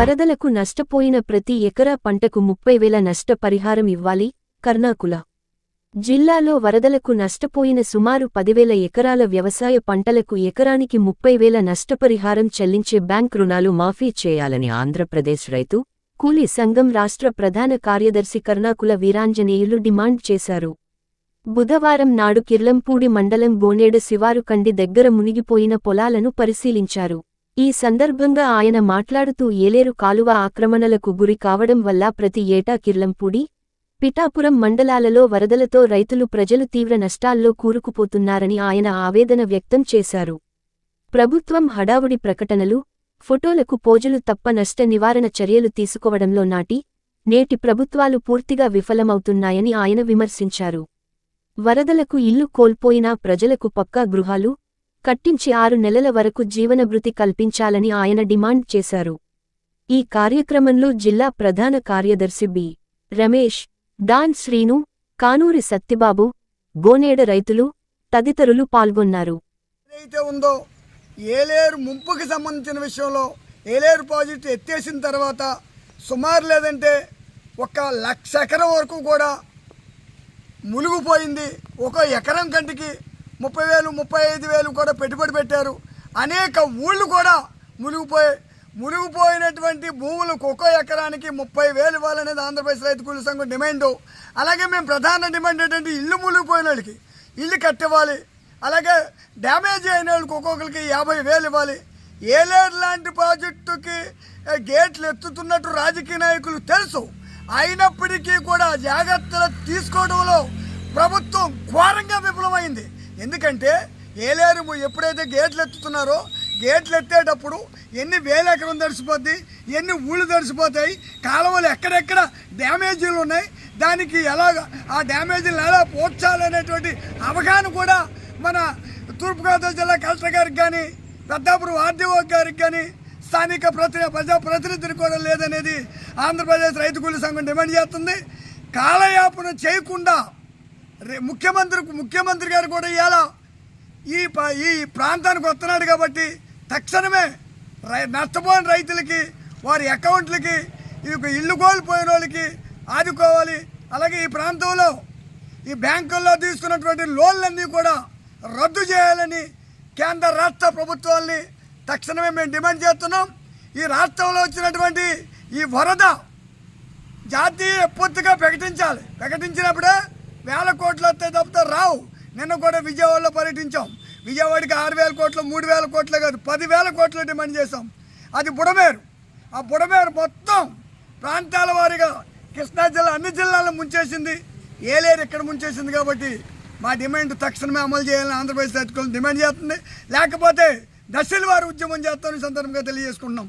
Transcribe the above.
వరదలకు నష్టపోయిన ప్రతి ఎకరా పంటకు 30,000 నష్టపరిహారం ఇవ్వాలి. కర్నాకుల జిల్లాలో వరదలకు నష్టపోయిన సుమారు 10,000 ఎకరాల వ్యవసాయ పంటలకు ఎకరానికి 30,000 నష్టపరిహారం చెల్లించే బ్యాంక్ రుణాలు మాఫీ చేయాలని ఆంధ్రప్రదేశ్ రైతు కూలీ సంఘం రాష్ట్ర ప్రధాన కార్యదర్శి కర్నాకుల వీరాంజనేయులు డిమాండ్ చేశారు. బుధవారం నాడు కిర్లంపూడి మండలం గోనేడ శివారు కండి దగ్గర మునిగిపోయిన పొలాలను పరిశీలించారు. ఈ సందర్భంగా ఆయన మాట్లాడుతూ ఏలేరు కాలువ ఆక్రమణలకు గురి కావడం వల్ల ప్రతి ఏటా కిర్లంపూడి, పిఠాపురం మండలాలలో వరదలతో రైతులు ప్రజలు తీవ్ర నష్టాల్లో కూరుకుపోతున్నారని ఆయన ఆవేదన వ్యక్తం చేశారు. ప్రభుత్వం హడావుడి ప్రకటనలు, ఫోటోలకు పోజులు తప్ప నష్ట నివారణ చర్యలు తీసుకోవడంలో నేటి ప్రభుత్వాలు పూర్తిగా విఫలమవుతున్నాయని ఆయన విమర్శించారు. వరదలకు ఇల్లు కోల్పోయిన ప్రజలకు పక్కా గృహాలు కట్టించి 6 నెలల వరకు జీవనభృతి కల్పించాలని ఆయన డిమాండ్ చేశారు. ఈ కార్యక్రమంలో జిల్లా ప్రధాన కార్యదర్శి బి. రమేష్, డాన్ శ్రీను, కానూరి సత్తిబాబు, గోనేడ రైతులు తదితరులు పాల్గొన్నారు. ఏదైతే ఉందో ఏలేరు ముంపుకి సంబంధించిన విషయంలో ఏలేరు ప్రాజెక్టు ఎత్తేసిన తర్వాత సుమారు లేదంటే 1,00,000 ఎకరం వరకు కూడా మునిగిపోయింది. ఒక ఎకరం కంటికి 30,000, 35,000 కూడా పెట్టుబడి పెట్టారు. అనేక ఊళ్ళు కూడా మునిగిపోయినటువంటి భూములకు ఒక్కో ఎకరానికి 30,000 ఇవ్వాలనేది ఆంధ్రప్రదేశ్ రైతు కూలీ సంఘం డిమాండ్. అలాగే మేము ప్రధాన డిమాండ్ ఏంటంటే ఇల్లు మునిగిపోయిన వాళ్ళకి ఇల్లు కట్టివ్వాలి. అలాగే డ్యామేజ్ అయిన వాళ్ళకి ఒక్కొక్కరికి 50,000 ఇవ్వాలి. ఏలేరు లాంటి ప్రాజెక్టుకి గేట్లు ఎత్తుతున్నట్టు రాజకీయ నాయకులు తెలుసు. అయినప్పటికీ కూడా జాగ్రత్తలు తీసుకోవడంలో ప్రభుత్వం ఘోరంగా విఫలమైంది. ఎందుకంటే ఏలేరు ఎప్పుడైతే గేట్లు ఎత్తుతున్నారో గేట్లు ఎత్తేటప్పుడు ఎన్ని వేల ఎకరం తడిసిపోద్ది, ఎన్ని ఊళ్ళు తడిసిపోతాయి, కాలువలు ఎక్కడెక్కడ డ్యామేజీలు ఉన్నాయి, దానికి ఎలాగ ఆ డ్యామేజీలు ఎలా పోడ్చాలనేటువంటి అవగాహన కూడా మన తూర్పుగోదావరి జిల్లా కలెక్టర్ గారికి కానీ పెద్దాపురం ఆర్డీఓ గారికి కానీ స్థానిక ప్రజాప్రతినిధులు కూడా లేదనేది ఆంధ్రప్రదేశ్ రైతు కూలీ సంఘం డిమాండ్ చేస్తుంది. కాలయాపన చేయకుండా ముఖ్యమంత్రి గారు కూడా ఇవాళ ఈ ప్రాంతానికి వస్తున్నాడు కాబట్టి తక్షణమే నష్టపోయిన రైతులకి వారి అకౌంట్లకి ఇల్లు కోల్పోయిన వాళ్ళకి ఆదుకోవాలి. అలాగే ఈ ప్రాంతంలో ఈ బ్యాంకుల్లో తీసుకున్నటువంటి లోన్లన్నీ కూడా రద్దు చేయాలని కేంద్ర రాష్ట్ర ప్రభుత్వాల్ని తక్షణమే మేము డిమాండ్ చేస్తున్నాం. ఈ రాష్ట్రంలో వచ్చినటువంటి ఈ వరద జాతీయ విపత్తుగా ప్రకటించినప్పుడే 1,000 కోట్లు వస్తే తప్పితే రావు. నిన్న కూడా విజయవాడలో పర్యటించాం. విజయవాడకి 6,000 కోట్లు, 3,000 కోట్లు కాదు 10,000 కోట్లు డిమాండ్ చేశాం. అది బుడమేరు. ఆ బుడమేరు మొత్తం ప్రాంతాల వారీగా కృష్ణా జిల్లా అన్ని జిల్లాలను ముంచేసింది. ఏలేరు ఇక్కడ ముంచేసింది. కాబట్టి మా డిమాండ్ తక్షణమే అమలు చేయాలని ఆంధ్రప్రదేశ్ రైతులు డిమాండ్ చేస్తుంది. లేకపోతే దశల వారి ఉద్యమం చేస్తామని సందర్భంగా తెలియజేసుకుంటున్నాం.